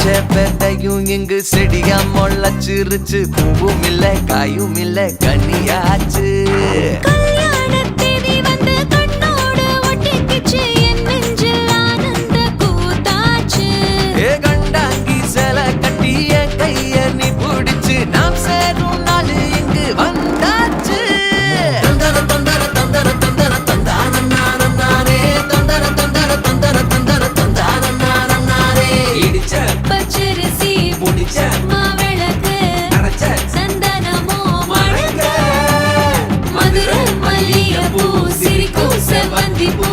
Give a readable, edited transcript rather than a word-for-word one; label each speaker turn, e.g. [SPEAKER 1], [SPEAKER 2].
[SPEAKER 1] வெதையும் இங்கு செடியா முளைச்சிருச்சு. பூவும் இல்ல காயும் இல்ல கனியாச்சு. கண்டாங்கி சில கட்டி என் கைய நீ பிடிச்சு நாம் சேரும் நாள் இங்கு வந்தாச்சு. தந்தர தந்தர தந்தர தந்தர தந்தானே தந்தர தந்தர தந்தர தந்தர தந்தானே இடிச்ச
[SPEAKER 2] பச்சரிசி
[SPEAKER 1] முடிச்ச
[SPEAKER 2] மாவிளக்கு
[SPEAKER 1] அரைச்ச
[SPEAKER 2] சந்தனமோ மழங்க மதுரை மல்லிகைப்பூ சிரிக்கும் செவ்வந்தி பூ